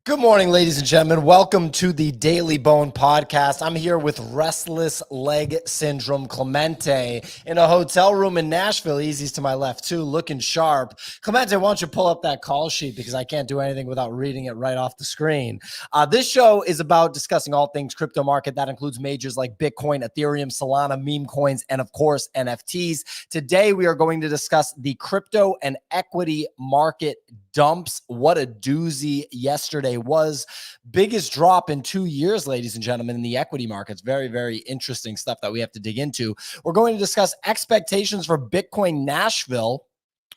Good morning, ladies and gentlemen. Welcome to the Daily Bone podcast. I'm here with restless leg syndrome Clemente in a hotel room in Nashville. Easy's to my left too, looking sharp. Clemente, why don't you pull up that call sheet because I can't do anything without reading it right off the screen. This show is about discussing all things crypto market. That includes majors like Bitcoin, Ethereum, Solana, meme coins, and of course, NFTs. Today, we are going to discuss the crypto and equity market dumps. What a doozy yesterday was. Biggest drop in 2 years, ladies and gentlemen, in the equity markets. Very, very interesting stuff that we have to dig into. We're going to discuss expectations for Bitcoin Nashville.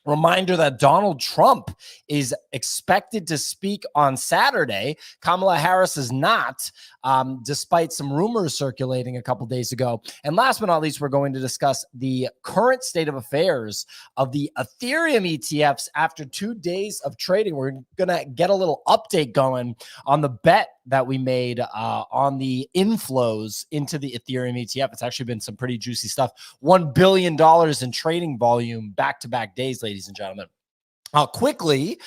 Reminder that Donald Trump is expected to speak on Saturday. Kamala Harris is not, despite some rumors circulating a couple days ago. And last but not least, we're going to discuss the current state of affairs of the Ethereum ETFs after 2 days of trading. We're going to get a little update going on the bet that we made on the inflows into the Ethereum ETF. It's actually been some pretty juicy stuff. $1 billion in trading volume back-to-back days, ladies and gentlemen. Quickly,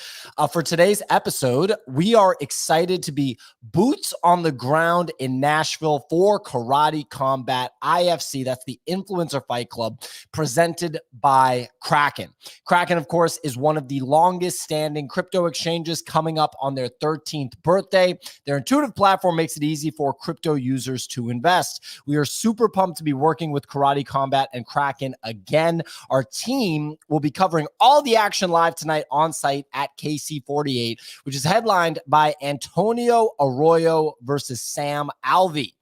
for today's episode, we are excited to be boots on the ground in Nashville for Karate Combat IFC. That's the Influencer Fight Club presented by Kraken. Kraken, of course, is one of the longest standing crypto exchanges coming up on their 13th birthday. Their intuitive platform makes it easy for crypto users to invest. We are super pumped to be working with Karate Combat and Kraken again. Our team will be covering all the action live tonight on site at KC48, which is headlined by Antonio Arroyo versus Sam Alvey.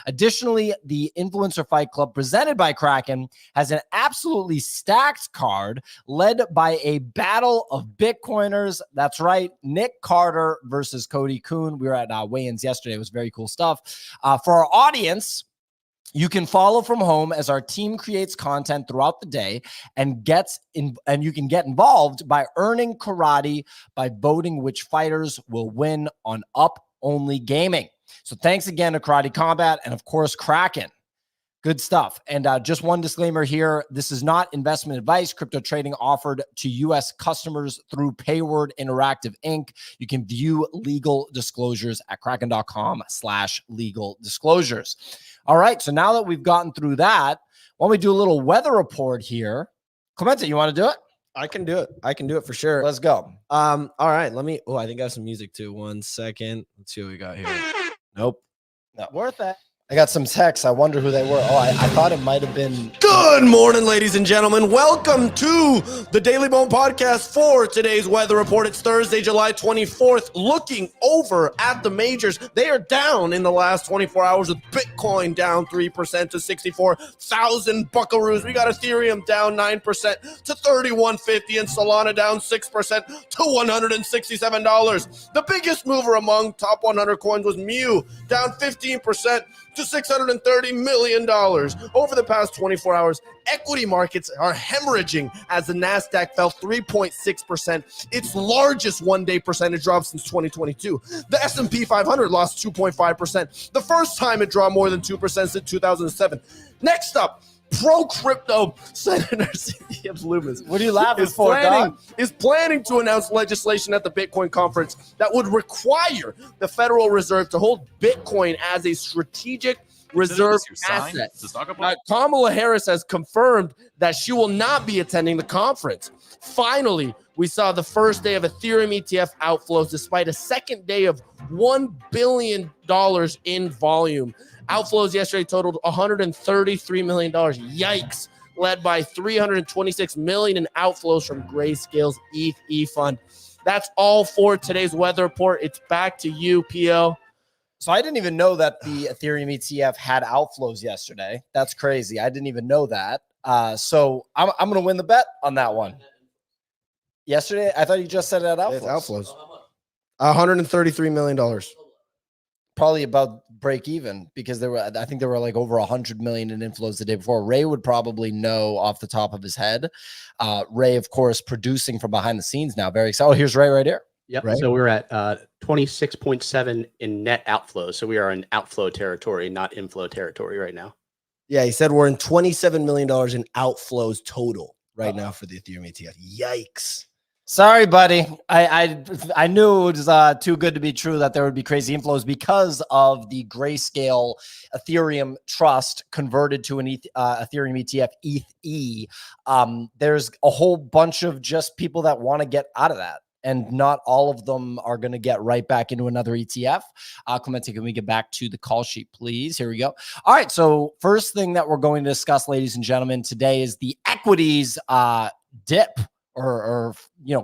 Additionally, the Influencer Fight Club presented by Kraken has an absolutely stacked card led by a battle of Bitcoiners. That's right, Nick Carter versus Cody Kuhn. We were at weigh-ins yesterday. It was very cool stuff. For our audience, you can follow from home as our team creates content throughout the day and you can get involved by earning karate by voting which fighters will win on Up Only Gaming. So thanks again to Karate Combat and of course Kraken. Good stuff. And just one disclaimer here. This is not investment advice. Crypto trading offered to U.S. customers through Payword Interactive Inc. You can view legal disclosures at kraken.com/legal disclosures. All right. So now that we've gotten through that, why don't we do a little weather report here? Clemente, you want to do it? I can do it. I can do it for sure. Let's go. All right. I think I have some music too. 1 second. Let's see what we got here. Nope. Not worth it. I got some texts. I wonder who they were. Oh, I thought it might have been. Good morning, ladies and gentlemen. Welcome to the Daily Bone podcast for today's weather report. It's Thursday, July 24th. Looking over at the majors, they are down in the last 24 hours with Bitcoin down 3% to 64,000 buckaroos. We got Ethereum down 9% to 31.50 and Solana down 6% to $167. The biggest mover among top 100 coins was Mu, down 15% to $630 million. Over the past 24 hours, equity markets are hemorrhaging as the NASDAQ fell 3.6%, its largest one-day percentage drop since 2022. The S&P 500 lost 2.5%, the first time it dropped more than 2% since 2007. Next up, pro-crypto Senator Cynthia Blumenthal. What are you laughing for, is planning to announce legislation at the Bitcoin conference that would require the Federal Reserve to hold Bitcoin as a strategic reserve asset. Kamala Harris has confirmed that she will not be attending the conference. Finally, we saw the first day of Ethereum ETF outflows despite a second day of $1 billion in volume. Outflows yesterday totaled $133 million. Yikes. Led by $326 million in outflows from Grayscale's ETH fund. That's all for today's weather report. It's back to you, PL. So I didn't even know that the Ethereum ETF had outflows yesterday. That's crazy. I didn't even know that. So I'm going to win the bet on that one. Yesterday, I thought you just said it had outflows. $133 million. Probably about break even because I think there were like over 100 million in inflows the day before. Ray would probably know off the top of his head. Ray, of course, producing from behind the scenes now. Very excited. Oh, here's Ray right here. Yep. Right? So we're at 26.7 in net outflows. So we are in outflow territory, not inflow territory right now. Yeah, he said we're in $27 million in outflows total right now for the Ethereum ETF. Yikes. Sorry, buddy. I knew it was too good to be true that there would be crazy inflows because of the Grayscale Ethereum Trust converted to an Ethereum ETF, ETH. There's a whole bunch of just people that want to get out of that. And not all of them are going to get right back into another ETF. Clemente, can we get back to the call sheet, please? Here we go. All right. So first thing that we're going to discuss, ladies and gentlemen, today is the equities dip. Or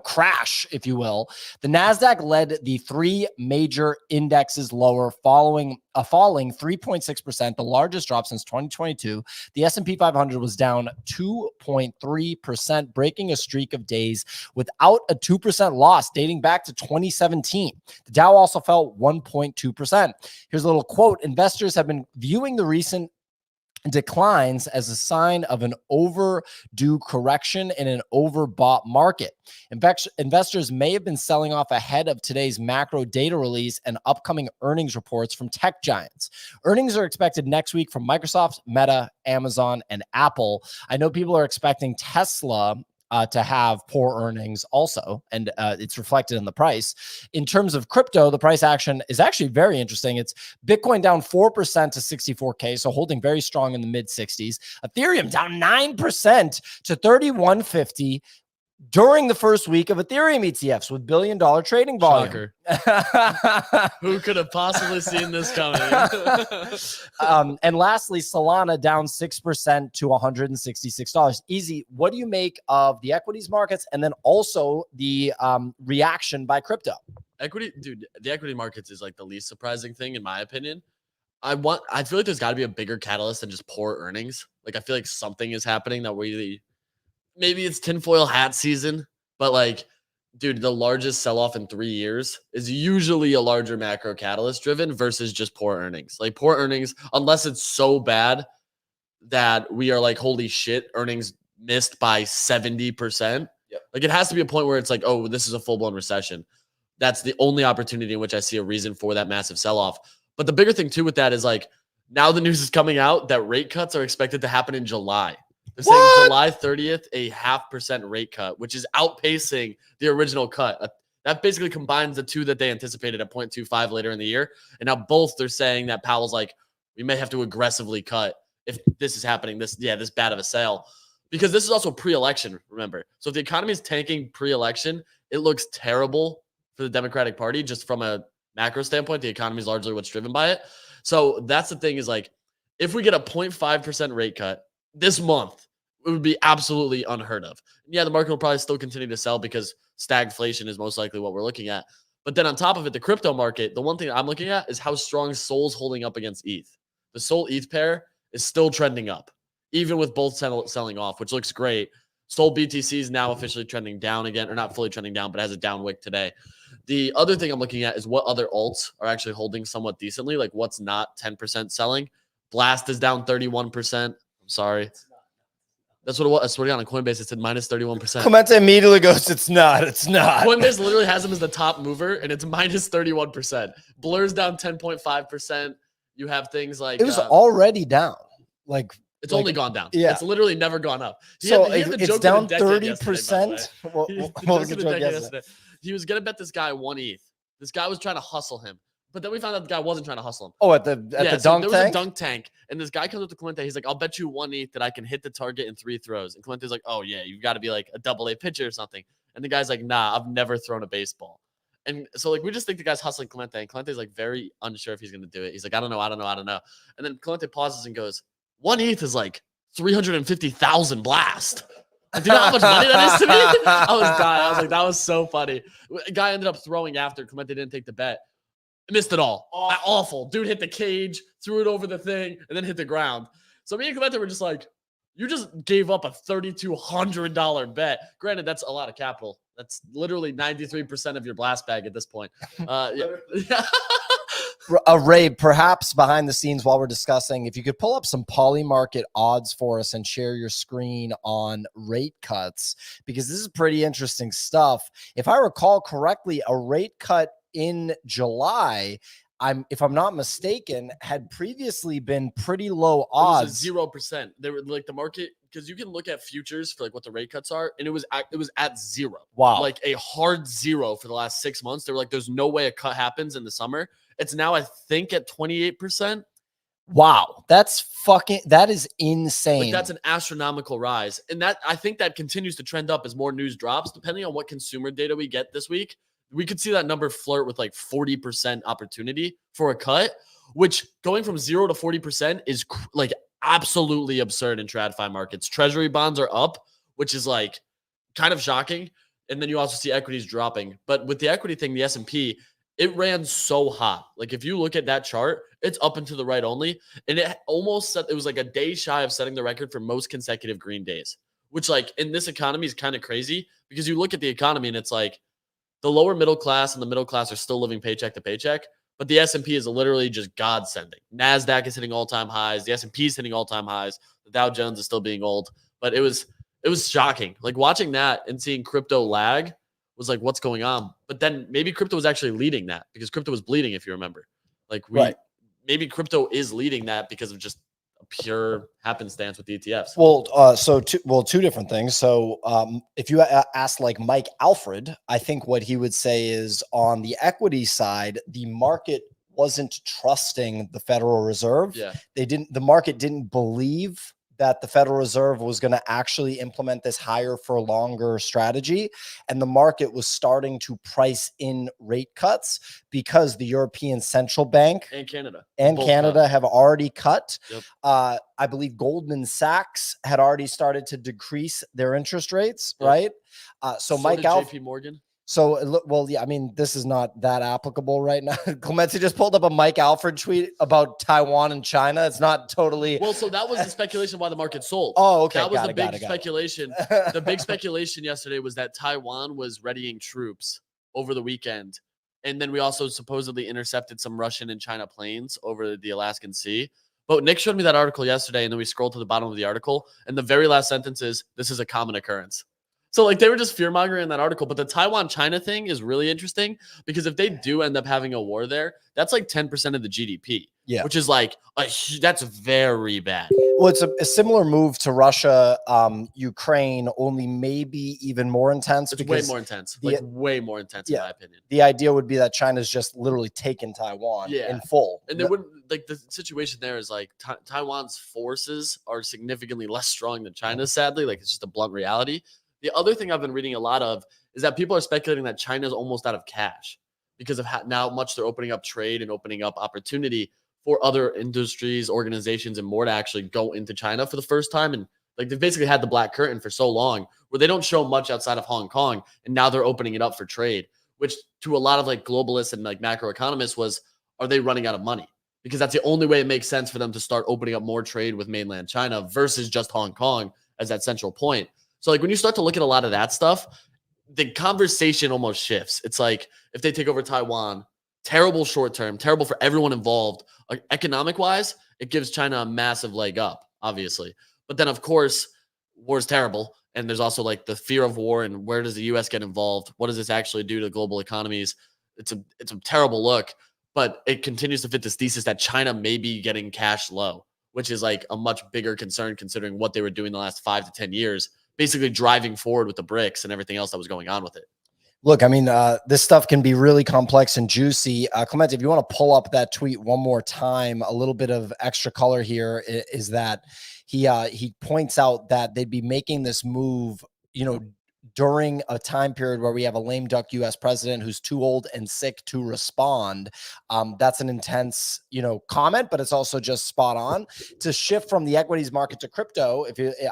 crash, if you will. The Nasdaq led the three major indexes lower, falling 3.6%, the largest drop since 2022. The S&P 500 was down 2.3%, breaking a streak of days without a 2% loss dating back to 2017. The Dow also fell 1.2%. Here's a little quote: investors have been viewing the recent declines as a sign of an overdue correction in an overbought market. In fact, investors may have been selling off ahead of today's macro data release and upcoming earnings reports from tech giants. Earnings are expected next week from Microsoft, Meta, Amazon, and Apple. I know people are expecting Tesla to have poor earnings also, and it's reflected in the price. In terms of crypto, the price action is actually very interesting. It's Bitcoin down 4% to 64K, so holding very strong in the mid 60s. Ethereum down 9% to 3150 during the first week of Ethereum ETFs with billion-dollar trading volume. Who could have possibly seen this coming? And lastly, Solana down 6% to $166. Easy. What do you make of the equities markets and then also the reaction by crypto? The equity markets is like the least surprising thing in my opinion. I feel like there's got to be a bigger catalyst than just poor earnings. Like I feel like something is happening that really, maybe it's tinfoil hat season, but like, dude, the largest sell-off in 3 years is usually a larger macro catalyst driven versus just poor earnings. Like poor earnings, unless it's so bad that we are like, holy shit, earnings missed by 70%. Yep. Like it has to be a point where it's like, oh, this is a full-blown recession. That's the only opportunity in which I see a reason for that massive sell-off. But the bigger thing too with that is like, now the news is coming out that rate cuts are expected to happen in July. They're saying July 30th, a 0.5% rate cut, which is outpacing the original cut. That basically combines the two that they anticipated at 0.25 later in the year. And now both they're saying that Powell's like, we may have to aggressively cut if this is happening, this bad of a sale. Because this is also pre-election, remember. So if the economy is tanking pre-election, it looks terrible for the Democratic Party. Just from a macro standpoint, the economy is largely what's driven by it. So that's the thing is like, if we get a 0.5% rate cut this month, it would be absolutely unheard of. Yeah, the market will probably still continue to sell because stagflation is most likely what we're looking at. But then on top of it, the crypto market, the one thing I'm looking at is how strong Sol's holding up against ETH. The Sol ETH pair is still trending up, even with both selling off, which looks great. Sol BTC is now officially trending down again, or not fully trending down, but has a down wick today. The other thing I'm looking at is what other alts are actually holding somewhat decently, like what's not 10% selling. Blast is down 31%. I'm sorry. That's what it was. I swear to God, on Coinbase, it said minus 31%. Clemente immediately goes, it's not. Coinbase literally has them as the top mover, and it's minus 31%. Blur's down 10.5%. You have things like... It was already down. It's only gone down. Yeah. It's literally never gone up. It's down 30%. What was the joke yesterday? He was going to bet this guy 1 ETH. This guy was trying to hustle him. But then we found out the guy wasn't trying to hustle him. Oh, at the dunk tank? There was a dunk tank, and this guy comes up to Clemente. He's like, I'll bet you 1 ETH that I can hit the target in 3 throws. And Clemente's like, oh, yeah, you've got to be like a AA pitcher or something. And the guy's like, nah, I've never thrown a baseball. And so, like, we just think the guy's hustling Clemente. And Clemente's, like, very unsure if he's going to do it. He's like, I don't know. And then Clemente pauses and goes, 1 ETH is like 350,000 blast. Do you know how much money that is to me? I was dying. I was like, that was so funny. A guy ended up throwing after. Clemente didn't take the bet. Missed it all. Awful. Dude hit the cage, threw it over the thing, and then hit the ground. So me and Clemente were just like, you just gave up a $3,200 bet. Granted, that's a lot of capital. That's literally 93% of your blast bag at this point. Ray, perhaps behind the scenes while we're discussing, if you could pull up some Polymarket odds for us and share your screen on rate cuts, because this is pretty interesting stuff. If I recall correctly, a rate cut in July, if I'm not mistaken, had previously been pretty low odds. It was 0%. They were like the market because you can look at futures for like what the rate cuts are, and it was at zero. Wow. Like a hard zero for the last 6 months. They were like, there's no way a cut happens in the summer. It's now, I think, at 28%. Wow. That is insane. Like that's an astronomical rise. And that, I think that continues to trend up as more news drops, depending on what consumer data we get this week. We could see that number flirt with like 40% opportunity for a cut, which going from 0 to 40% is like absolutely absurd in TradFi markets. Treasury bonds are up, which is like kind of shocking. And then you also see equities dropping. But with the equity thing, the S&P, it ran so hot. Like if you look at that chart, it's up and to the right only. And it almost set, it was like a day shy of setting the record for most consecutive green days, which like in this economy is kind of crazy because you look at the economy and it's like the lower middle class and the middle class are still living paycheck to paycheck. But the S&P is literally just God sending. NASDAQ is hitting all-time highs. The S&P is hitting all-time highs. The Dow Jones is still being old. But it was shocking. Like watching that and seeing crypto lag was like, what's going on? But then maybe crypto was actually leading that because crypto was bleeding, if you remember. Like maybe crypto is leading that because of just a pure happenstance with the ETFs. Well, two different things. So if you ask like Mike Alfred, I think what he would say is on the equity side, the market wasn't trusting the Federal Reserve. Yeah. The market didn't believe that the Federal Reserve was going to actually implement this higher for longer strategy. And the market was starting to price in rate cuts because the European Central Bank and Canada have already cut. Yep. I believe Goldman Sachs had already started to decrease their interest rates, Yep. right? So Mike JP Morgan. So, well, yeah, I mean, this is not that applicable right now. Clemente just pulled up a Mike Alfred tweet about Taiwan and China. It's not totally. Well, so that was the speculation why the market sold. Oh, okay. That was the big speculation. The big speculation yesterday was that Taiwan was readying troops over the weekend. And then we also supposedly intercepted some Russian and China planes over the Alaskan Sea. But Nick showed me that article yesterday, and then we scrolled to the bottom of the article, and the very last sentence is, this is a common occurrence. So like they were just fear mongering in that article, but the Taiwan-China thing is really interesting because if they do end up having a war there, that's like 10% of the GDP, which is like that's very bad. Well, it's a similar move to Russia, Ukraine, only maybe even more intense. It's way more intense, way more intense in my opinion. The idea would be that China's just literally taken Taiwan in full, and they wouldn't like the situation there is like Taiwan's forces are significantly less strong than China's. Sadly, like it's just a blunt reality. The other thing I've been reading a lot of is that people are speculating that China is almost out of cash because of how much they're opening up trade and opening up opportunity for other industries, organizations, and more to actually go into China for the first time. And like they've basically had the black curtain for so long where they don't show much outside of Hong Kong. And now they're opening it up for trade, which to a lot of like globalists and like macroeconomists was, are they running out of money? Because that's the only way it makes sense for them to start opening up more trade with mainland China versus just Hong Kong as that central point. So like when you start to look at a lot of that stuff, the conversation almost shifts. It's like if they take over Taiwan, terrible short term, terrible for everyone involved. Like economic wise, it gives China a massive leg up, obviously. But then of course, war is terrible. And there's also like the fear of war and where does the US get involved? What does this actually do to global economies? It's a terrible look, but it continues to fit this thesis that China may be getting cash low, which is like a much bigger concern considering what they were doing the last 5 to 10 years. Basically driving forward with the BRICS and everything else that was going on with it. Look, I mean, this stuff can be really complex and juicy. Clemente, if you want to pull up that tweet one more time, a little bit of extra color here is that he points out that they'd be making this move, during a time period where we have a lame duck U.S. president who's too old and sick to respond. That's an intense, comment, but it's also just spot on. To shift from the equities market to crypto,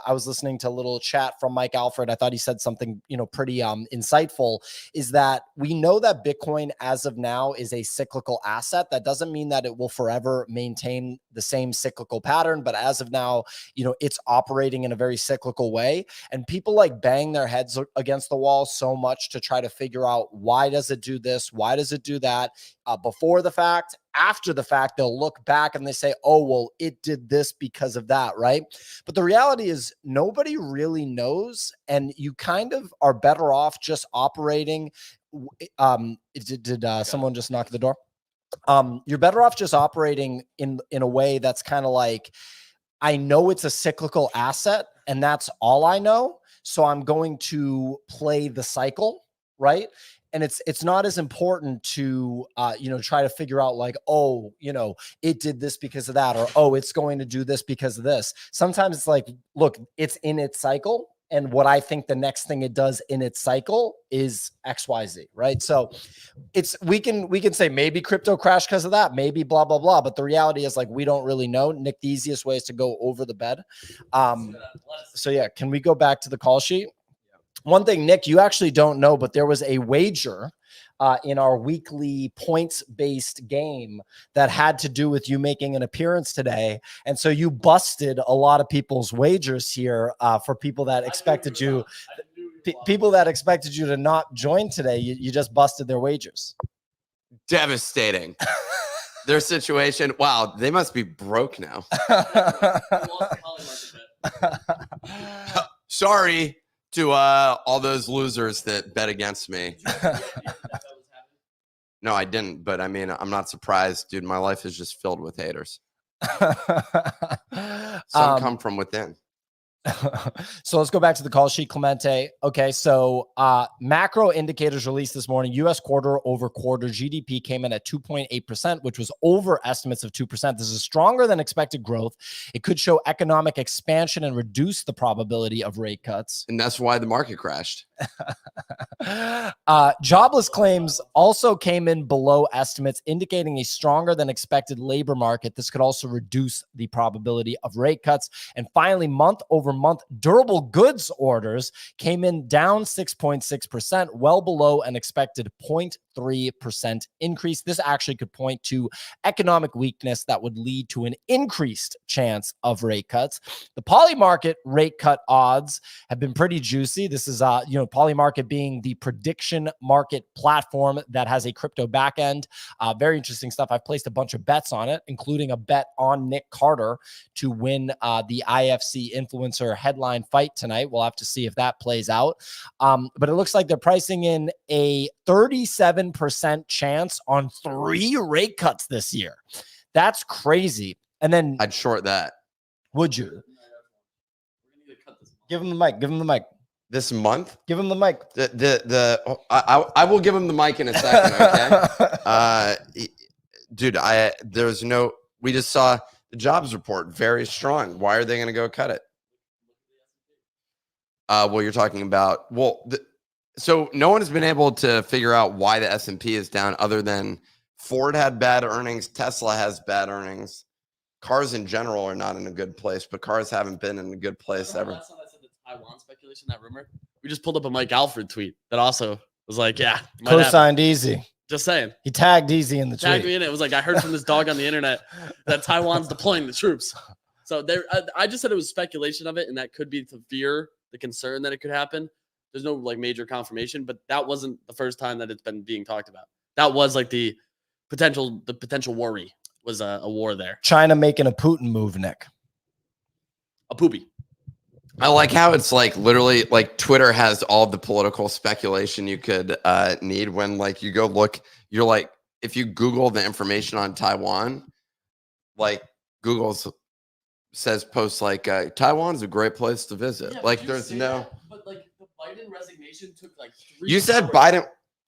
I was listening to a little chat from Mike Alfred. I thought he said something, pretty insightful, is that we know that Bitcoin as of now is a cyclical asset. That doesn't mean that it will forever maintain the same cyclical pattern, but as of now, it's operating in a very cyclical way. And people like bang their heads against the wall so much to try to figure out why does it do this? Why does it do that? Before the fact, after the fact, they'll look back and they say, oh, well, it did this because of that, right? But the reality is nobody really knows. And you kind of are better off just operating. Did someone just knock at the door? You're better off just operating in a way that's kind of like, I know it's a cyclical asset, and that's all I know. So I'm going to play the cycle, right? And it's not as important to try to figure out like, oh, it did this because of that, or oh, it's going to do this because of this. Sometimes it's like, look, it's in its cycle, and what I think the next thing it does in its cycle is XYZ, right? So we can say maybe crypto crashed because of that, maybe blah blah blah, but the reality is like we don't really know. Nick, the easiest way is to go over the bed. So yeah, can we go back to the call sheet? One thing, Nick, you actually don't know, but there was a wager in our weekly points-based game that had to do with you making an appearance today. And so you busted a lot of people's wagers here for people that expected you to not join today. You just busted their wagers. Devastating. Their situation. Wow, they must be broke now. Sorry to all those losers that bet against me. No, I didn't. But I mean, I'm not surprised, dude. My life is just filled with haters. Some come from within. So let's go back to the call sheet, Clemente. Okay, so macro indicators released this morning. U.S. quarter-over-quarter GDP came in at 2.8%, which was over estimates of 2%. This is stronger than expected growth. It could show economic expansion and reduce the probability of rate cuts. And that's why the market crashed. Jobless claims also came in below estimates, indicating a stronger than expected labor market. This could also reduce the probability of rate cuts. And finally, month over month durable goods orders came in down 6.6%, well below an expected 0.3% increase. This actually could point to economic weakness that would lead to an increased chance of rate cuts. The Polymarket rate cut odds have been pretty juicy. This is Polymarket being the prediction market platform that has a crypto backend. Very interesting stuff. I've placed a bunch of bets on it, including a bet on Nick Carter to win the IFC influencer headline fight tonight. We'll have to see if that plays out. But it looks like they're pricing in a 37% chance on 3 rate cuts this year. That's crazy. And then I'd short that. Would you? Give him the mic. Give him the mic. This month? Give him the mic. I will give him the mic in a second, okay? Dude, we just saw the jobs report very strong. Why are they going to go cut it? Well, you're talking about, so no one has been able to figure out why the S&P is down other than Ford had bad earnings. Tesla has bad earnings. Cars in general are not in a good place, but cars haven't been in a good place ever. Last time I said the Taiwan speculation, that rumor, we just pulled up a Mike Alfred tweet that also was like, yeah. Co-signed Easy. Just saying. He tagged Easy in the tweet. Tagged me in it. It was like, I heard from this dog on the internet that Taiwan's deploying the troops. So there, I just said it was speculation of it, and that could be the fear, the concern that it could happen. There's no like major confirmation, but that wasn't the first time that it's been being talked about. That was like the potential worry was a war there. China making a Putin move, Nick. A poopy. I like how it's like literally like Twitter has all the political speculation you could need when like you go look, you're like, if you Google the information on Taiwan, like Google says posts like Taiwan's a great place to visit. Yeah, like there's no. That, but like the Biden resignation took like 3 You said hours. Biden.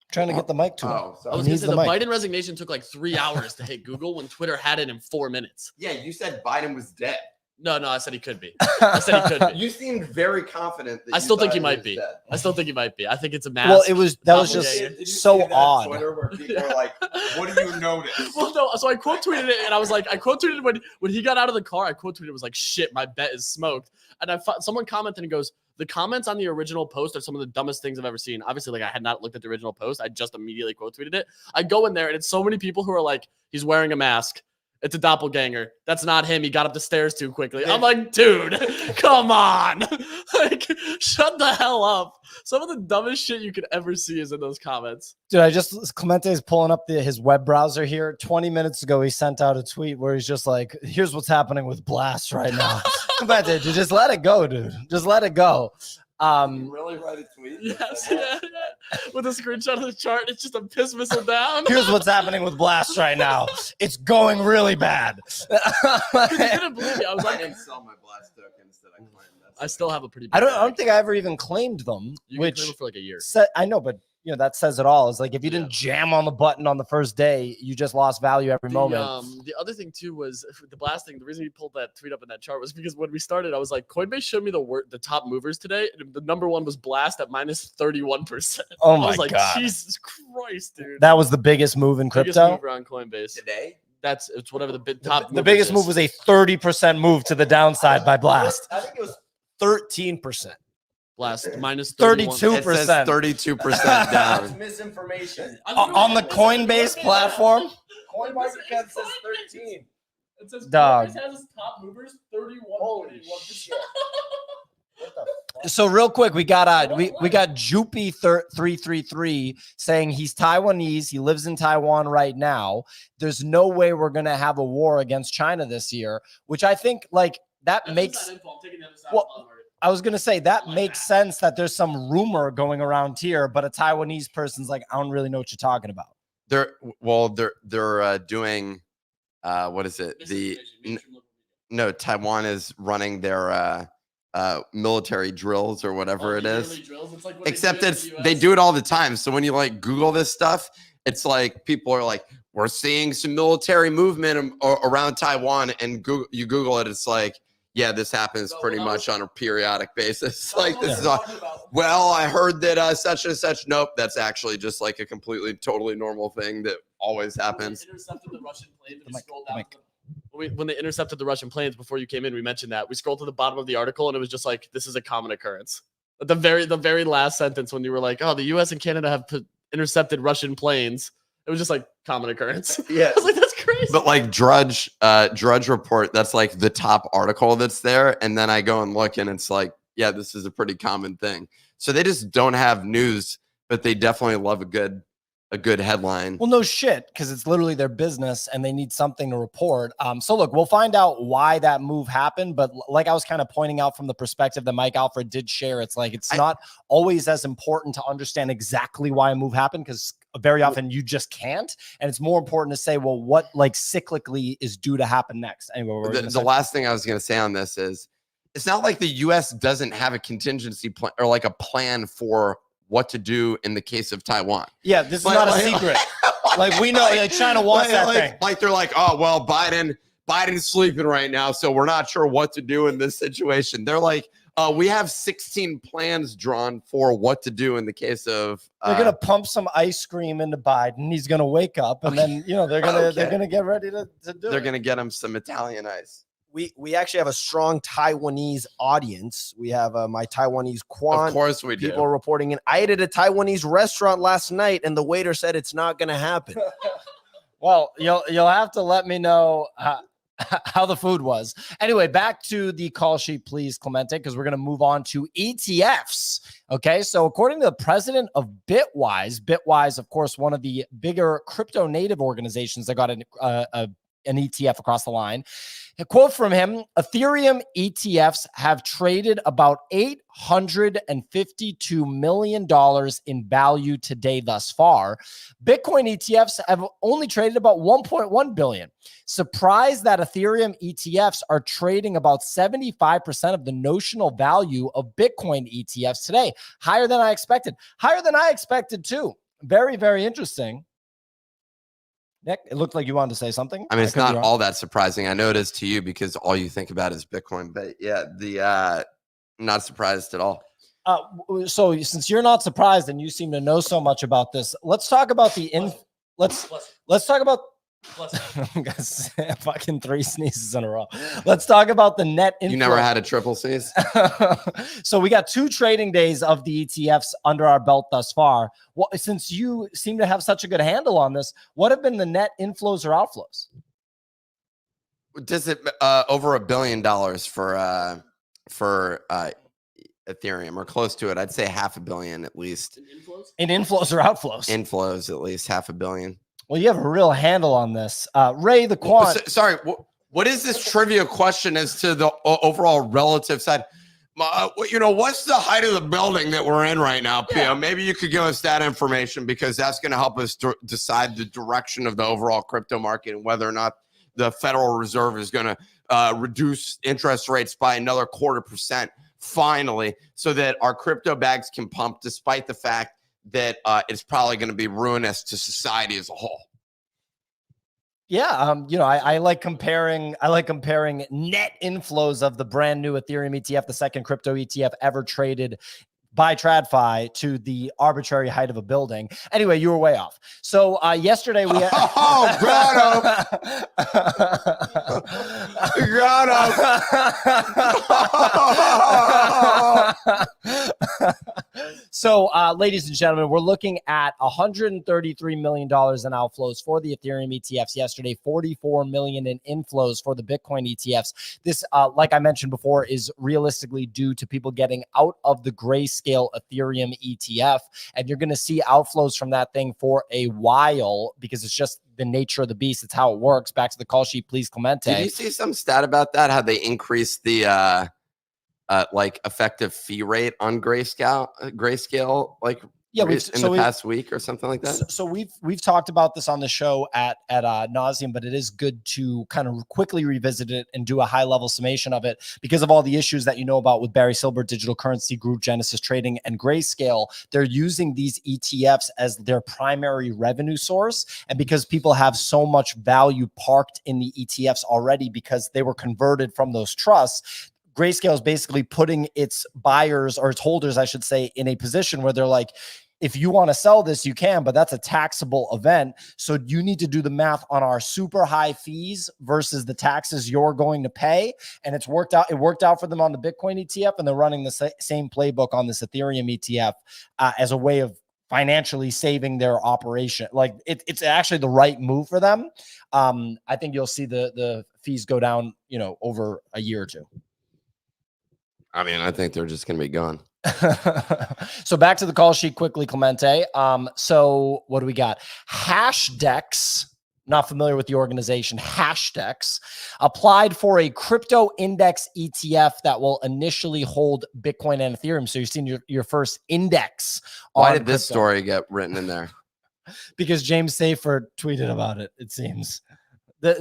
Trying to get the mic to him. Oh, I was going to say the Biden resignation took like 3 hours to hit Google when Twitter had it in 4 minutes. Yeah, you said Biden was dead. No, I said he could be. I said he could be. You seemed very confident. That I still think he might be. I still think he might be. I think it's a mask. Well, that was just so odd. Twitter where people are like, what do you notice? Well, no. So I quote tweeted it, and I was like, I quote tweeted when he got out of the car. I quote tweeted it was like, shit, my bet is smoked. And someone commented and goes, the comments on the original post are some of the dumbest things I've ever seen. Obviously, like I had not looked at the original post. I just immediately quote tweeted it. I go in there, and it's so many people who are like, he's wearing a mask. It's a doppelganger. That's not him. He got up the stairs too quickly. I'm like, dude, come on. Like, shut the hell up. Some of the dumbest shit you could ever see is in those comments. Dude, Clemente is pulling up his web browser here. 20 minutes ago, he sent out a tweet where he's just like, here's what's happening with Blast right now. Clemente, dude, just let it go, dude. Just let it go. Really write a tweet? Yes, yeah. With a screenshot of the chart, it's just a piss missile down. Here's what's happening with Blast right now. It's going really bad. You couldn't believe me. I was I like, didn't sell my blast tokens that I claimed. I still have a pretty. I big don't bag. think I ever even claimed them, You can which claim it for like a year. I know, but that says it all. It's like if you didn't jam on the button on the first day, you just lost value every moment. The other thing too was the blast thing. The reason we pulled that tweet up in that chart was because when we started, I was like, Coinbase showed me the top movers today. And the number one was Blast at minus 31%. Oh I my was like, God. Jesus Christ, dude. That was the biggest move in Biggest crypto. mover on Coinbase. Today? It's whatever the top. The biggest move was a 30% move to the downside by Blast. I think it was 13%. Blast minus 32. 31. It says 32% down. Misinformation. On the Coinbase platform. Polymarket says 13. It says Dog. Coinbase has its top movers 31.81%. Holy shit. So real quick, we got we got Joopy 333 saying he's Taiwanese. He lives in Taiwan right now. There's no way we're gonna have a war against China this year, which I think like that makes. Well, I was gonna say that makes sense that there's some rumor going around here, but a Taiwanese person's like, I don't really know what you're talking about. They're doing what is it? No, Taiwan is running their military drills or whatever it is. Except they do it all the time. So when you like Google this stuff, it's like people are like, we're seeing some military movement around Taiwan, and you Google it, it's like, yeah, this happens pretty much on a periodic basis. Like this is all, well, I heard that such and such. Nope, that's actually just like a completely, totally normal thing that always happens. When they intercepted the Russian planes before you came in, we mentioned that. We scrolled to the bottom of the article and it was just like, this is a common occurrence. At the very last sentence, when you were like, oh, the US and Canada have intercepted Russian planes, it was just like common occurrence. Yeah. I was like, that's crazy. But like Drudge Report, that's like the top article that's there. And then I go and look and it's like, yeah, this is a pretty common thing. So they just don't have news, but they definitely love a good headline. Well, no shit, because it's literally their business and they need something to report. So look, we'll find out why that move happened. But like I was kind of pointing out from the perspective that Mike Alfred did share, it's like it's not always as important to understand exactly why a move happened, because very often you just can't. And it's more important to say, well, what like cyclically is due to happen next? Anyway, The last thing I was going to say on this is it's not like the US doesn't have a contingency plan or like a plan for what to do in the case of Taiwan. Yeah, this is not a secret. Like we know, like China wants that thing. Like they're like, oh well, Biden's sleeping right now, so we're not sure what to do in this situation. They're like, we have 16 plans drawn for what to do in the case of. They're gonna pump some ice cream into Biden. He's gonna wake up, and then they're gonna get ready to do. They're gonna get him some Italian ice. We actually have a strong Taiwanese audience. We have my Taiwanese Quan. Of course we do. People are reporting in. I ate at a Taiwanese restaurant last night, and the waiter said it's not going to happen. Well, you'll have to let me know how the food was. Anyway, back to the call sheet, please, Clemente, because we're going to move on to ETFs. Okay, so according to the president of Bitwise, of course, one of the bigger crypto native organizations that got an ETF across the line. A quote from him: Ethereum ETFs have traded about $852 million in value today thus far. Bitcoin ETFs have only traded about $1.1 billion. Surprised that Ethereum ETFs are trading about 75% of the notional value of Bitcoin ETFs today. Higher than I expected. Higher than I expected too. Very, very interesting. Nick, it looked like you wanted to say something. I mean, it's not all that surprising. I know it is to you because all you think about is Bitcoin. But yeah, not surprised at all. So since you're not surprised and you seem to know so much about this, let's talk about let's talk about fucking 3 sneezes in a row. Let's talk about the net inflow. You never had a triple C's? So we got 2 trading days of the ETFs under our belt thus far. Well, since you seem to have such a good handle on this, what have been the net inflows or outflows? Does it over $1 billion for Ethereum or close to it? I'd say $500 million at least. In inflows or outflows? Inflows at least $500 million. Well, you have a real handle on this. Ray the Quant. Sorry, what is this trivia question as to the overall relative side? What's the height of the building that we're in right now, Pio? Yeah. Maybe you could give us that information because that's going to help us decide the direction of the overall crypto market and whether or not the Federal Reserve is going to reduce interest rates by another 0.25% finally, so that our crypto bags can pump, despite the fact that it's probably going to be ruinous to society as a whole. Yeah, I like comparing net inflows of the brand new Ethereum ETF, the second crypto ETF ever traded by TradFi, to the arbitrary height of a building. Anyway, you were way off. So yesterday we had So, ladies and gentlemen, we're looking at $133 million in outflows for the Ethereum ETFs yesterday, 44 million in inflows for the Bitcoin ETFs. This, like I mentioned before, is realistically due to people getting out of the grayscale Ethereum ETF. And you're going to see outflows from that thing for a while because it's just the nature of the beast. It's how it works. Back to the call sheet, please, Clemente. Did you see some stat about that? How they increased the like effective fee rate on grayscale like in the past week or something like that? So we've talked about this on the show at nauseum, but it is good to kind of quickly revisit it and do a high level summation of it because of all the issues that you know about with Barry Silbert, Digital Currency Group, Genesis Trading, and Grayscale. They're using these ETFs as their primary revenue source, and because people have so much value parked in the ETFs already because they were converted from those trusts, Grayscale is basically putting its buyers, or its holders, I should say, in a position where they're like, if you want to sell this, you can, but that's a taxable event. So you need to do the math on our super high fees versus the taxes you're going to pay. And it's worked out. It worked out for them on the Bitcoin ETF, and they're running the same playbook on this Ethereum ETF as a way of financially saving their operation. Like it's actually the right move for them. I think you'll see the fees go down, over a year or two. I mean, I think they're just going to be gone. So back to the call sheet quickly, Clemente. So what do we got? Hashdex, not familiar with the organization, Hashdex, applied for a crypto index ETF that will initially hold Bitcoin and Ethereum. So you're seeing your first index. Why did this story get written in there? Because James Safer tweeted about it, it seems.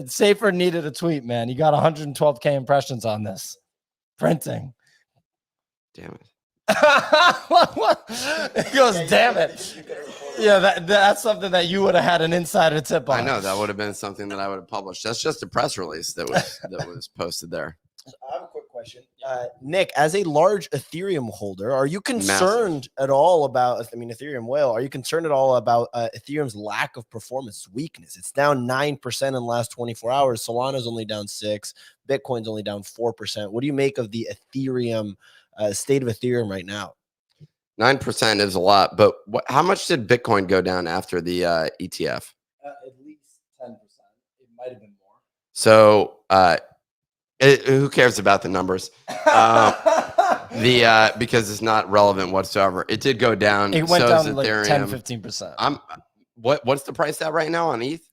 Safer needed a tweet, man. He got 112K impressions on this. Printing. Damn it. He goes, damn it. Yeah, that's something that you would have had an insider tip on. I know that would have been something that I would have published. That's just a press release that was posted there. I have a quick question. Nick, as a large Ethereum holder, are you concerned at all about, Ethereum whale, are you concerned at all about Ethereum's lack of performance weakness? It's down 9% in the last 24 hours. Solana's only down 6%. Bitcoin's only down 4%. What do you make of the Ethereum state of Ethereum right now? 9% is a lot, but how much did Bitcoin go down after the ETF? At least 10%. It might have been more. So who cares about the numbers? Because it's not relevant whatsoever. It did go down. It went down like Ethereum. 10-15%. What's the price at right now on ETH?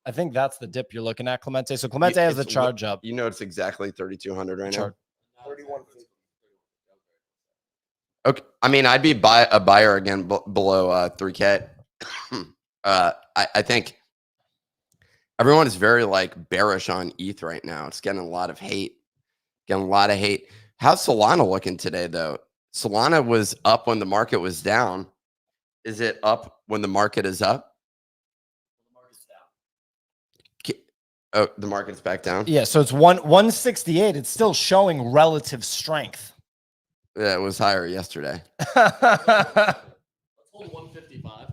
I think that's the dip you're looking at, Clemente. So Clemente has the charge up. You know it's exactly 3,200 right now. 3150. Okay, I mean, I'd be a buyer again below 3K. I think everyone is very bearish on ETH right now. It's getting a lot of hate. How's Solana looking today, though? Solana was up when the market was down. Is it up when the market is up? The market's down. Oh, the market's back down? Yeah, so it's 168. It's still showing relative strength. Yeah, it was higher yesterday. Let's hold 155.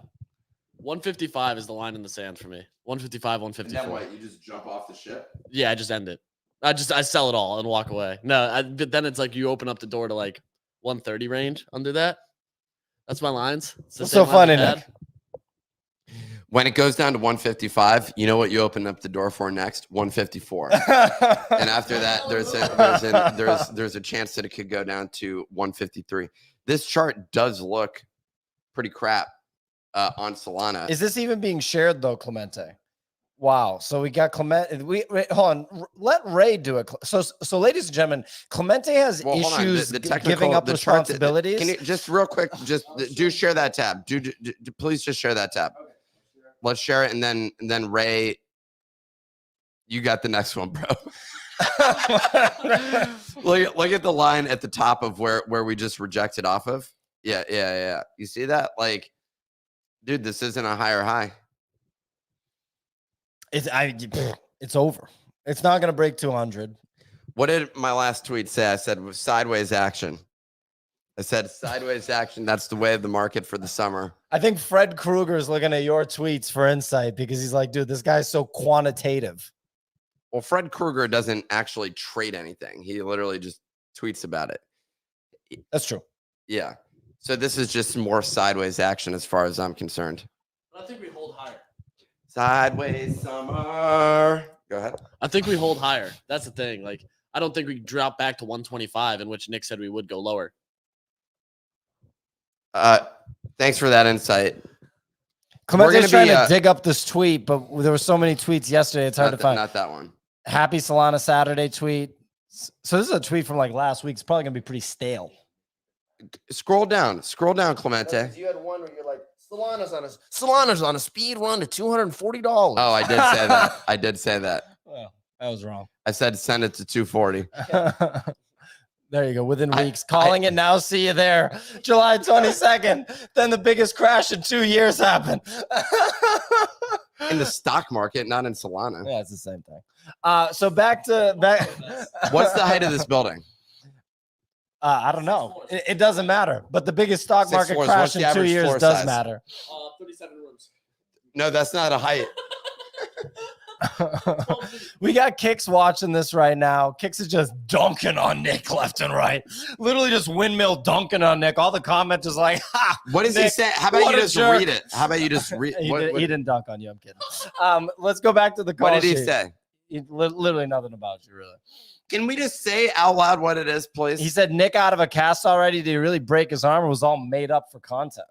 155 is the line in the sand for me. 155, 154. And then what? You just jump off the ship? Yeah, I just end it. I sell it all and walk away. No, but then it's like you open up the door to 130 range under that. That's my lines. It's so funny, Nick. When it goes down to 155, you know what you open up the door for next? 154. And after that, there's a chance that it could go down to 153. This chart does look pretty crap on Solana. Is this even being shared though, Clemente? Wow. So we got Clemente. Wait, hold on. Let Ray do it. So ladies and gentlemen, Clemente has Hold on. issues The giving up the chart, responsibilities. can you just real quick, just do share that tab. Please just share that tab. Let's share it, and then Ray, you got the next one, bro. look at the line at the top of where we just rejected off of. Yeah. You see that? Like, dude, this isn't a higher high. It's over. It's not going to break 200. What did my last tweet say? I said sideways action. I said sideways action. That's the way of the market for the summer. I think Fred Krueger is looking at your tweets for insight because he's like, dude, this guy's so quantitative. Well, Fred Krueger doesn't actually trade anything. He literally just tweets about it. That's true. Yeah. So this is just more sideways action as far as I'm concerned. I think we hold higher. Sideways summer. Go ahead. I think we hold higher. That's the thing. Like, I don't think we drop back to 125, in which Nick said we would go lower. Thanks for that insight. Clemente's trying to dig up this tweet, but there were so many tweets yesterday. It's hard to find. Not that one. Happy Solana Saturday tweet. So this is a tweet from like last week. It's probably going to be pretty stale. Scroll down, Clemente. You had one where you're like, Solana's on a speed run to $240. Oh, I did say that. I did say that. Well, that was wrong. I said send it to 240. There you go. Within weeks. Calling it now. See you there. July 22nd. Then the biggest crash in 2 years happened. In the stock market, not in Solana. Yeah, it's the same thing. So back. What's the height of this building? I don't know. It doesn't matter. But the biggest stock 6 market floors. crash What's the in 2 average years floor does size? matter. 37 rooms. No, that's not a height. We got Kix watching this right now. Kix is just dunking on Nick left and right. Literally just windmill dunking on Nick. All the comments is like, ha! What does Nick, he say? How about you just jerk. read it? How about you just read He what didn't dunk on you. I'm kidding. Let's go back to the call did he sheet. say? Literally nothing about you, really. Can we just say out loud what it is, please? He said Nick out of a cast already. Did he really break his arm or was all made up for content?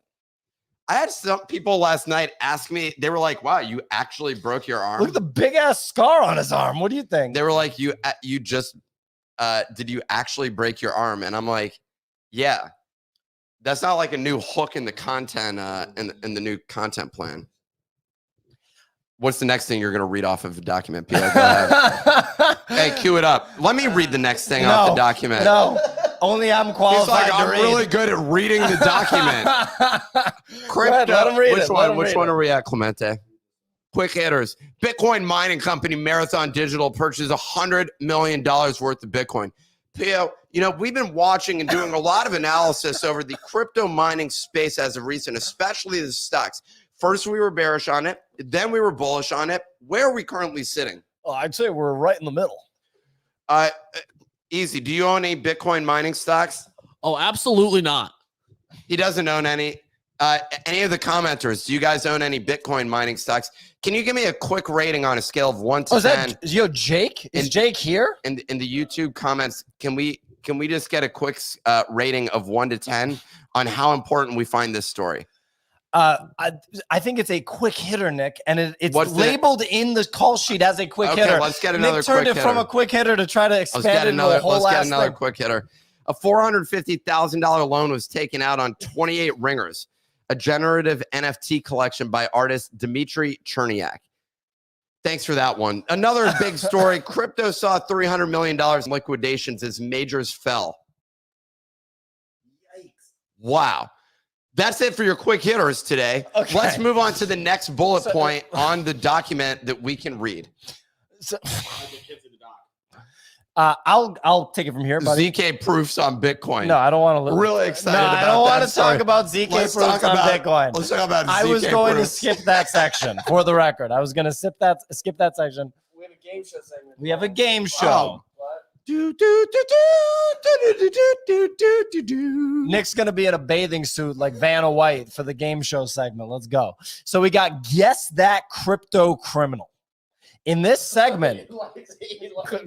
I had some people last night ask me, they were like, wow, you actually broke your arm? Look at the big ass scar on his arm. What do you think? They were like, you just, did you actually break your arm? And I'm like, yeah. That's not like a new hook in the content, in the new content plan. What's the next thing you're going to read off of the document, Pierre? Go ahead. Hey, cue it up. Let me read the next thing off the document. No, only I'm qualified He's like, I'm to read. really good at reading the document. Go ahead, let him read Which it. one? Let him Which read one it. are we at, Clemente? Quick hitters. Bitcoin mining company Marathon Digital purchased $100 million worth of Bitcoin. Pio, we've been watching and doing a lot of analysis over the crypto mining space as of recent, especially the stocks. First, we were bearish on it. Then we were bullish on it. Where are we currently sitting? Well, I'd say we're right in the middle. Easy. Do you own any Bitcoin mining stocks? Oh, absolutely not. He doesn't own any. Any of the commenters, do you guys own any Bitcoin mining stocks? Can you give me a quick rating on a scale of 1 to 10? Jake? Is Jake here? In the YouTube comments, can we just get a quick rating of 1 to 10 on how important we find this story? I think it's a quick hitter, Nick, and it's labeled in the call sheet as a quick Okay, hitter. let's get another Nick turned quick it from hitter. a quick hitter to try to expand it into a whole Let's get last another thing. quick hitter. A $450,000 loan was taken out on 28 Ringers, a generative NFT collection by artist Dmitry Cherniak. Thanks for that one. Another big story. Crypto saw $300 million in liquidations as majors fell. Yikes. Wow. That's it for your quick hitters today. Okay. Let's move on to the next bullet point on the document that we can read. So, I'll take it from here, buddy. ZK proofs on Bitcoin. No, I don't want to. Really excited No, about I don't want that to story. talk about ZK Let's proofs talk on about- Bitcoin. Let's talk about I ZK was going proofs. to skip that section for the record. I was going to skip that section. We have a game show segment. We have a game show. Nick's going to be in a bathing suit like Vanna White for the game show segment. Let's go. So we got Guess That Crypto Criminal. In this segment,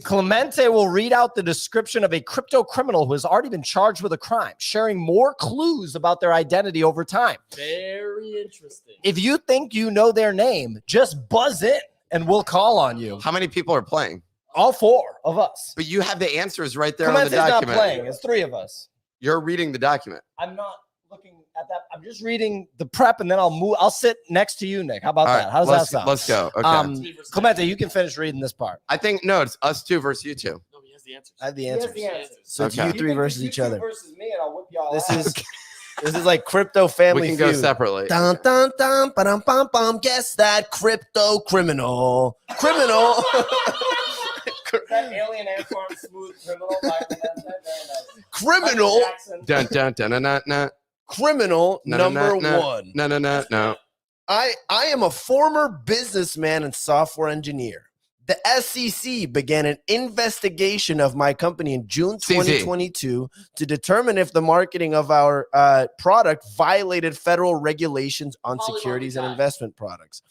Clemente will read out the description of a crypto criminal who has already been charged with a crime, sharing more clues about their identity over time. Very interesting. If you think you know their name, just buzz in and we'll call on you. How many people are playing? All 4 of us. But you have the answers right there on Clemente's the not document. playing. It's 3 of us. You're reading the document. I'm not looking at that. I'm just reading the prep, and then I'll move. I'll sit next to you, Nick. How about All that? right, How does that sound? Let's go. Okay. Clemente, you can finish reading this part. I think no, it's us 2 versus you 2. No, he has the answers. I have the answers. So it's Okay. you 3 versus each other. versus me, and I'll whip y'all. This is like crypto family We can feud. go separately. Dun, dun, dun, ba-dum, bum, bum. Guess that crypto criminal. Criminal. That alien ant farm smooth criminal. Criminal. Dun dun dun dun dun dun. Criminal No, no, number no, no. 1. No. I am a former businessman and software engineer. The SEC began an investigation of my company in June 2022 to determine if the marketing of our product violated federal regulations on securities and investment products.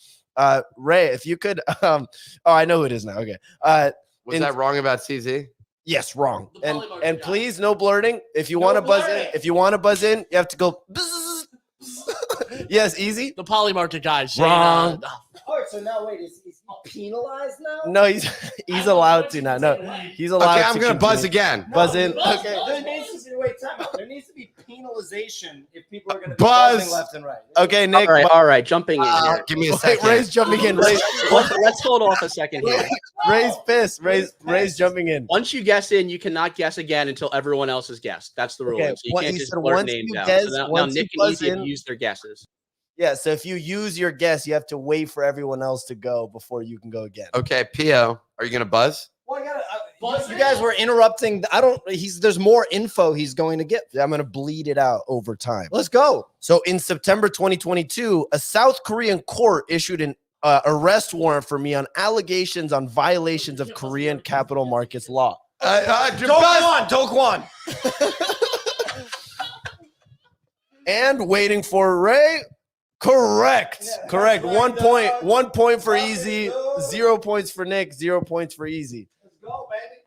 Ray, if you could, I know who it is now. Okay. Was that wrong about CZ? Yes, wrong. The And Polymarket please, no blurting. If you want to buzz in, you have to go. Yes, easy. The Polymarket guy. Shane, Wrong. All right, so now wait, is he penalized now? No, he's allowed to now. No, he's allowed. Okay, I'm to gonna buzz continue. again. Buzz in. Okay, there needs to be time out. There needs to be penalization if people are going to be Buzz. buzzing left and right. Okay, Nick. All right, jumping in here. Give me a Wait, second. Ray's jumping in. Ray's Let's hold off a second here. pissed. Ray's jumping in. Once you guess in, you cannot guess again until everyone else has guessed. That's the ruling. Okay, So you what can't you just said, blurt once names you out. guess- So now once you Nick and buzz Easy have in- used their guesses. Yeah, so if you use your guess, you have to wait for everyone else to go before you can go again. Okay, Pio, are you gonna buzz? Well, I gotta, You guys were interrupting. There's more info he's going to get. I'm gonna bleed it out over time. Let's go. So in September 2022, a South Korean court issued an arrest warrant for me on allegations on violations of Korean capital markets law. Do Kwon. And waiting for Ray. Correct. Correct. 1 point. 1 point for Easy. 0 points for Nick. 0 points for Easy. let's go, baby.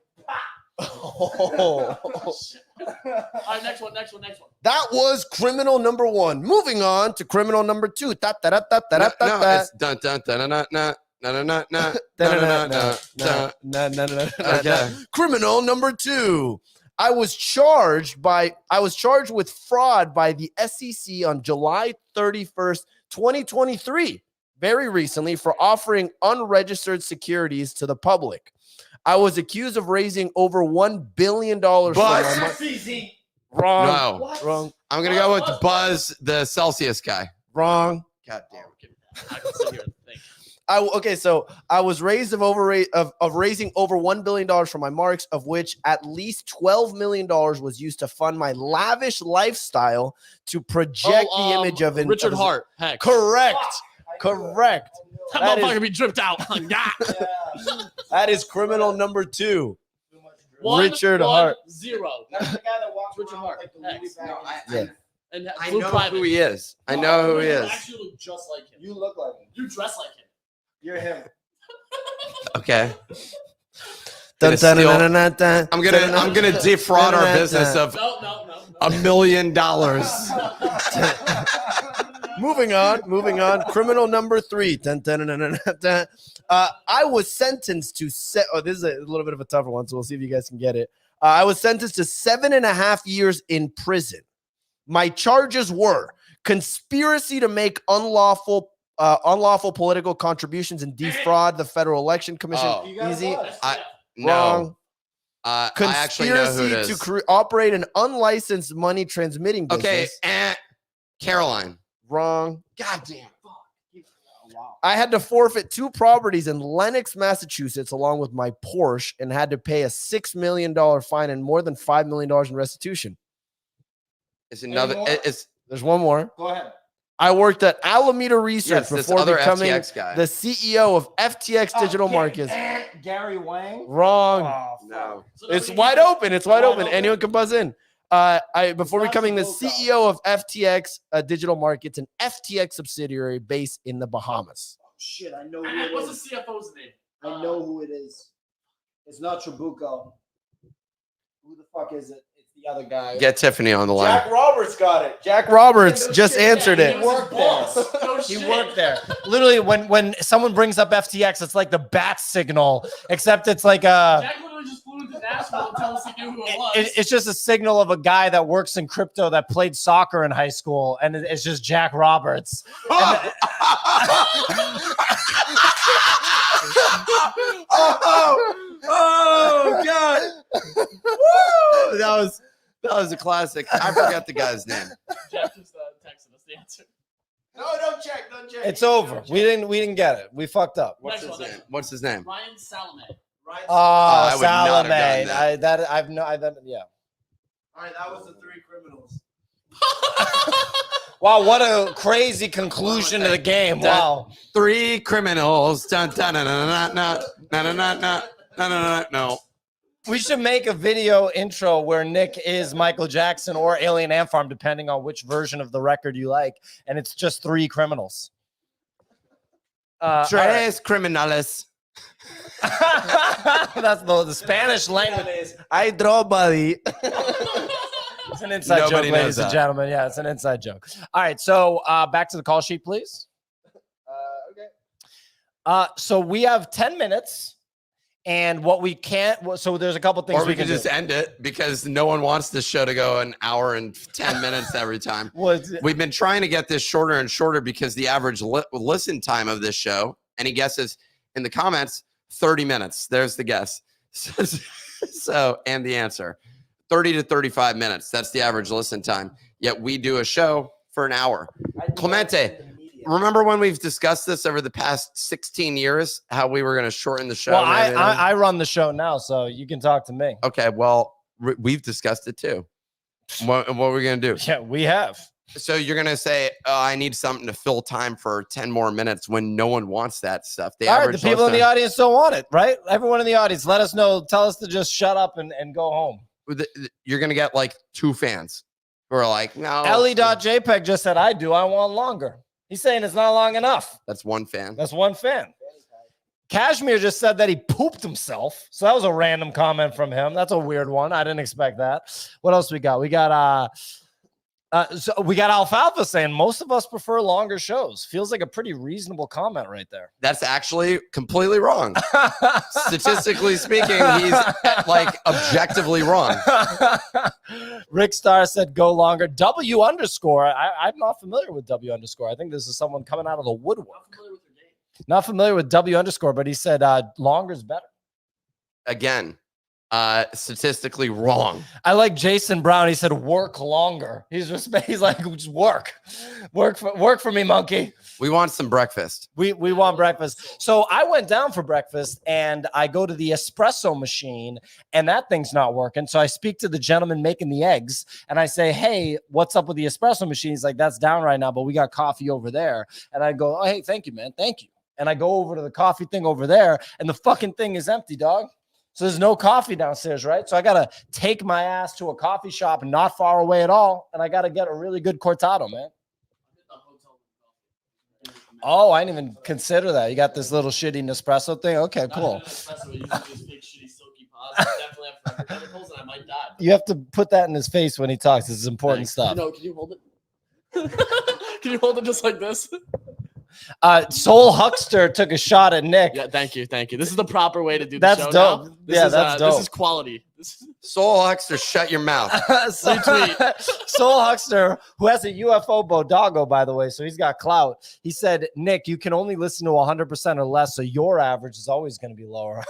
Oh. All right, next one. That was criminal number 1. Moving on to criminal number 2. No, it's dun dun dun dun dun dun dun dun dun dun. Okay. Criminal number 2. I was charged with fraud by the SEC on July 31st, 2023, very recently, for offering unregistered securities to the public. I was accused of raising over $1 billion. Wrong. No. Wrong. I'm gonna go with Buzz, the Celsius guy. Wrong. God damn. I can sit here and think. So I was raised of raising over $1 billion from my marks, of which at least $12 million was used to fund my lavish lifestyle to project the image of Richard Hart. Heck. Correct. Correct. That That is- motherfucker be dripped out. That is criminal number 2. One, Richard one, Hart. 0. That's the guy that walks Richard around Hart. with like the Louis X. bag. No, Yeah. And I flew know private. who he is. I know who he You is. actually look just like him. You look like him. You dress like him. You're him. Okay. Dun, Gonna dun, steal- dun, dun, dun, I'm dun, gonna defraud our business of No. $1 million. Moving on. Criminal number 3. Dun, dun, dun, dun, dun, dun. I was sentenced to this is a little bit of a tougher one, so we'll see if you guys can get it. I was sentenced to 7.5 years in prison. My charges were conspiracy to make unlawful political contributions and defraud the Federal Election Commission. Oh. You got Easy. buzz. Wrong. I actually know who it Conspiracy is. to operate an unlicensed money transmitting business. Okay, Caroline. Wrong. God damn. I had to forfeit 2 properties in Lenox, Massachusetts, along with my Porsche, and had to pay a $6 million fine and more than $5 million in restitution. It's another. Any more? There's one more. Go ahead. I worked at Alameda Research Yes, this before other becoming FTX guy. the CEO of FTX Digital Markets. Gary Wang. Wrong. Oh, No. It's wide open. It's wide open. Anyone can buzz in. Before becoming the CEO of FTX Digital Markets, an FTX subsidiary based in the Bahamas. Shit, I know who it What's is. the CFO's name? I know who it is. It's not Trabuco. Who the fuck is it? It's the other guy. Get Tiffany on the line. Jack Roberts got it. Jack Roberts just answered He it. worked there. He worked there. Literally, when someone brings up FTX, it's like the bat signal, except it's like a. Jack literally just flew into Nashville and told us he knew who it was. It's just a signal of a guy that works in crypto that played soccer in high school, and it's just Jack Roberts. Oh God! Woo! That was a classic. I forgot the guy's name. Jeff just texted us the answer. No, don't check. Don't check. It's over. We didn't get it. We fucked up. What's his name? Ryan Salome. Right. Oh, I would not have Salome. gotten that. Yeah. All right, that was the three criminals. Wow, what a crazy conclusion to the game. Wow. 3 criminals. Dun, dun, dun, dun, dun, dun, dun, dun, dun, dun, dun, dun, no. We should make a video intro where Nick is Michael Jackson or Alien Ant Farm, depending on which version of the record you like. And it's just 3 criminals. Tres criminales. That's the Spanish language. I draw, buddy. It's an inside Nobody joke, knows ladies and that. gentlemen. Yeah, it's an inside joke. All right, so back to the call sheet, please. Okay. So we have 10 minutes, and what we can't. So there's a couple things Or we can could just do. end it because no one wants this show to go an hour and 10 minutes every time. We've been trying to get this shorter and shorter because the average listen time of this show, any guesses in the comments, 30 minutes. There's the guess. So, and the answer, 30 to 35 minutes. That's the average listen time. Yet we do a show for an hour. Clemente, remember when we've discussed this over the past 16 years, how we were going to shorten the show? Well, and everything? I run the show now, so you can talk to me. Okay, well, we've discussed it too. What are we going to do? Yeah, we have. So you're going to say, oh, I need something to fill time for 10 more minutes when no one wants that stuff. All right, the people in the audience don't want it, right? Everyone in the audience, let us know. Tell us to just shut up and go home. You're going to get like 2 fans who are like, no. Ellie.jpg just said, I do. I want longer. He's saying it's not long enough. That's 1 fan. That's 1 fan. Cashmere just said that he pooped himself. So that was a random comment from him. That's a weird one. I didn't expect that. What else we got? We got so we got Alfalfa saying most of us prefer longer shows. Feels like a pretty reasonable comment right there. That's actually completely wrong. Statistically speaking, he's like objectively wrong. Rick Starr said go longer. W underscore. I'm not familiar with W underscore. I think this is someone coming out of the woodwork. Not familiar with W underscore, but he said longer is better. Again, statistically wrong. I like Jason Brown. He said work longer. He's like just work for me, monkey. We want some breakfast. We want breakfast. So I went down for breakfast and I go to the espresso machine and that thing's not working. So I speak to the gentleman making the eggs and I say, hey, what's up with the espresso machine? He's like, that's down right now, but we got coffee over there. And I go, oh, hey, thank you, man. Thank you. And I go over to the coffee thing over there and the fucking thing is empty, dog. So there's no coffee downstairs, right? So I got to take my ass to a coffee shop not far away at all. And I got to get a really good cortado, man. Oh, I didn't even consider that. You got this little shitty Nespresso thing? Okay, cool. You have to put that in his face when he talks. This is important stuff. No, can you hold it? Can you hold it just like this? Soul Huckster took a shot at Nick. Yeah, thank you. This is the proper way to do the That's show dope. now. That's dope. This is quality. Soul Huckster, shut your mouth. Soul Huckster, who has a UFO Bodago, by the way, so he's got clout. He said, Nick, you can only listen to 100% or less, so your average is always going to be lower.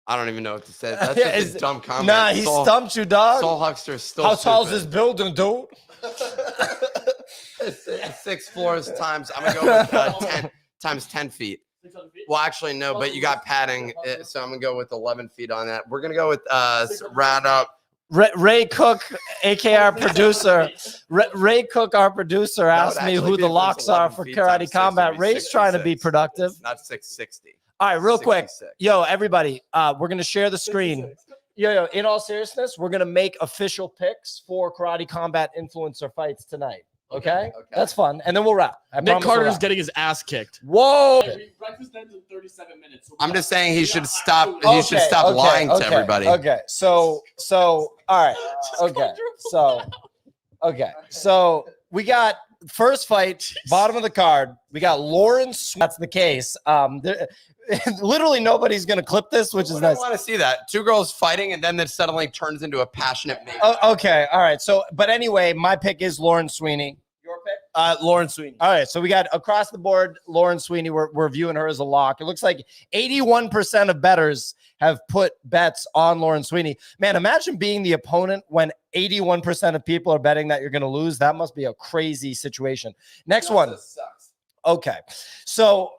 I don't even know what to say. That's just a dumb comment. Nah, he stumped you, dog. Soul Huckster is still How tall is stupid. this building, dude? 6 floors times. I'm gonna go with 10 times 10 feet. Well, actually, no, but you got padding, so I'm gonna go with 11 feet on that. We're gonna go with round up. Ray Cook, aka our producer, Ray Cook, our producer, asked me who the locks are for Karate Combat. Ray's trying to be productive. Not 660. All right, real quick, 66. yo, everybody, we're gonna share the screen. Yo, in all seriousness, we're gonna make official picks for Karate Combat influencer fights tonight. Okay? That's fun. And then we'll wrap. I Nick promise we'll Carter's wrap. getting his ass kicked. Whoa. Breakfast ends in 37 minutes. I'm just saying he should stop. He should stop lying to everybody. Okay. So all right. Okay. So we got first fight, bottom of the card. We got Lawrence. That's the case. Literally nobody's gonna clip this, which is I nice. want to see that. Two girls fighting, and then it suddenly turns into a passionate mate. Okay. All right. So, but anyway, my pick is Lauren Sweeney. Your pick? Lauren Sweeney. All right. So we got across the board Lauren Sweeney. We're viewing her as a lock. It looks like 81% of bettors have put bets on Lauren Sweeney. Man, imagine being the opponent when 81% of people are betting that you're going to lose. That must be a crazy situation. Next one. Sucks. Okay. So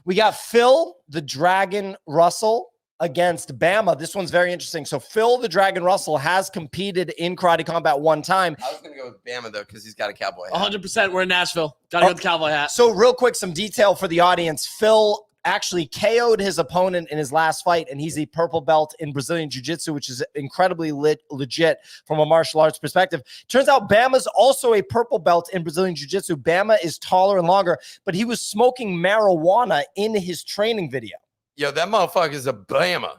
we got Phil the Dragon Russell against Bama. This one's very interesting. So Phil the Dragon Russell has competed in Karate Combat one time. I was going to go with Bama, though, because he's got a cowboy hat. 100%. We're in Nashville. Gotta go with the cowboy hat. So real quick, some detail for the audience. Phil actually KO'd his opponent in his last fight, and he's a purple belt in Brazilian Jiu-Jitsu, which is incredibly legit from a martial arts perspective. Turns out Bama's also a purple belt in Brazilian Jiu-Jitsu. Bama is taller and longer, but he was smoking marijuana in his training video. Yo, that motherfucker is a Bama.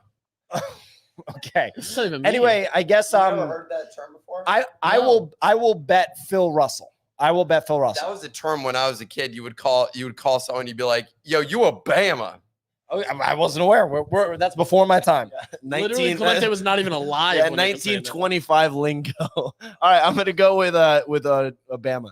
Okay. That's not even me. Anyway, I guess You never heard that term before? I will bet Phil Russell. I will bet Phil Russell. That was a term when I was a kid. You would call someone. You'd be like, "Yo, you a Bama." Oh, I wasn't aware. That's before my time. Literally, Clemente was not even alive. Yeah, when they compared that. 1925 lingo. All right, I'm gonna go with Bama.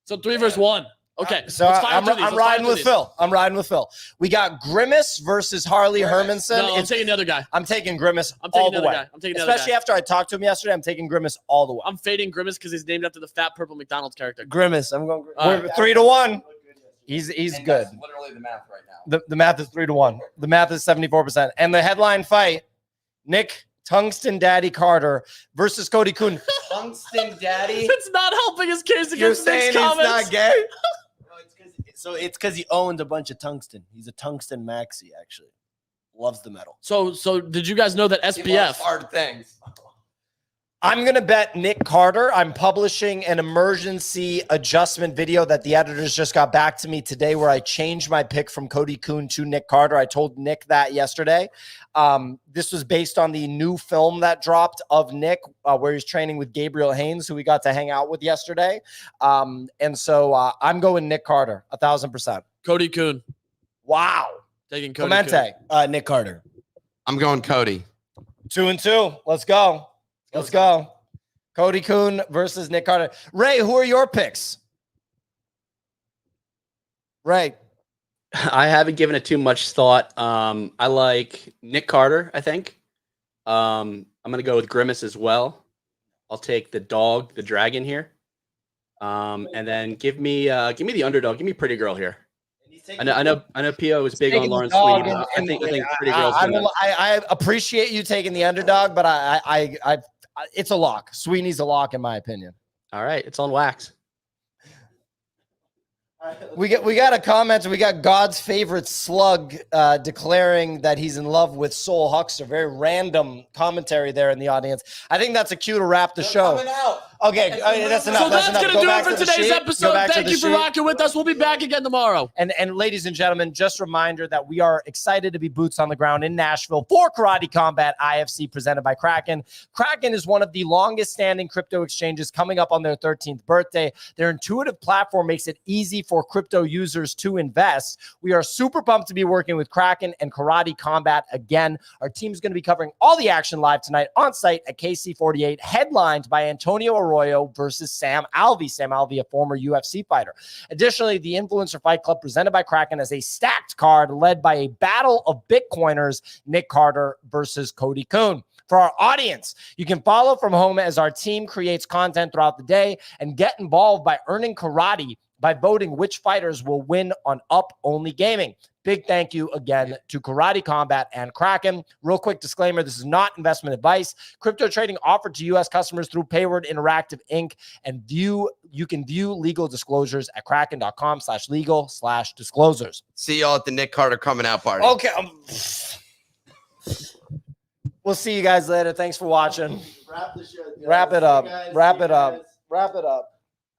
So 3 versus 1. Okay, So let's fire I'm through these. Let's riding fire with through Phil. I'm riding with Phil. We got Grimace versus Harley Hermanson. these. No, I'm taking the other guy. I'm taking Grimace I'm taking all the the other way. guy. I'm taking the other Especially guy. after I talked to him yesterday, I'm taking Grimace all the way. I'm fading Grimace because he's named after the fat purple McDonald's character. Grimace. I'm going. We're 3-1. He's And good. That's literally the math right now. The math is 3-1. The math is 74%. And the headline fight: Nick Tungsten Daddy Carter versus Cody Kuhn. Tungsten Daddy. It's not helping his case You're against saying Nick's he's comments. not gay? It's because he owned a bunch of tungsten. He's a tungsten maxi, actually. Loves the metal. So did you guys know that He loves SPF? hard things. I'm going to bet Nick Carter. I'm publishing an emergency adjustment video that the editors just got back to me today where I changed my pick from Cody Kuhn to Nick Carter. I told Nick that yesterday. This was based on the new film that dropped of Nick where he's training with Gabriel Haynes, who we got to hang out with yesterday. And so I'm going Nick Carter, 1,000%. Cody Kuhn. Wow. Taking Cody Clemente, Nick Carter. I'm going Cody. 2-2. Let's go. Let's go. Cody Kuhn versus Nick Carter. Ray, who are your picks? Ray. I haven't given it too much thought. I like Nick Carter, I think. I'm going to go with Grimace as well. I'll take the dog, the dragon here. And then give me the underdog. Give me Pretty Girl here. I know Pio is big on Lawrence Sweeney, but I think Pretty Girl's gonna. I appreciate you taking the underdog, but I it's a lock. Sweeney's a lock in my opinion. All right, it's on wax. We got a comment. We got God's favorite slug declaring that he's in love with Soul Huckster. Very random commentary there in the audience. I think that's a cue to wrap the show. Okay, that's enough. So that's enough. going Go to do back it for to the today's sheet. Go episode. back to Thank the you for sheet. rocking with us. We'll be back again tomorrow. And ladies and gentlemen, just a reminder that we are excited to be boots on the ground in Nashville for Karate Combat IFC presented by Kraken. Kraken is one of the longest standing crypto exchanges coming up on their 13th birthday. Their intuitive platform makes it easy for crypto users to invest. We are super pumped to be working with Kraken and Karate Combat again. Our team is going to be covering all the action live tonight on site at KC48, headlined by Antonio Arroyo versus Sam Alvey. Sam Alvey, a former UFC fighter. Additionally, the Influencer Fight Club presented by Kraken as a stacked card led by a battle of Bitcoiners, Nick Carter versus Cody Kuhn. For our audience, you can follow from home as our team creates content throughout the day and get involved by earning karate by voting which fighters will win on Up Only Gaming. Big thank you again to Karate Combat and Kraken. Real quick disclaimer, this is not investment advice. Crypto trading offered to U.S. customers through Payward Interactive Inc. And you can view legal disclosures at kraken.com/legal/disclosures. See y'all at the Nick Carter coming out party. Okay. We'll see you guys later. Thanks for watching. Wrap the show. Wrap it up. Guys. Wrap See it you up. guys. Wrap it up.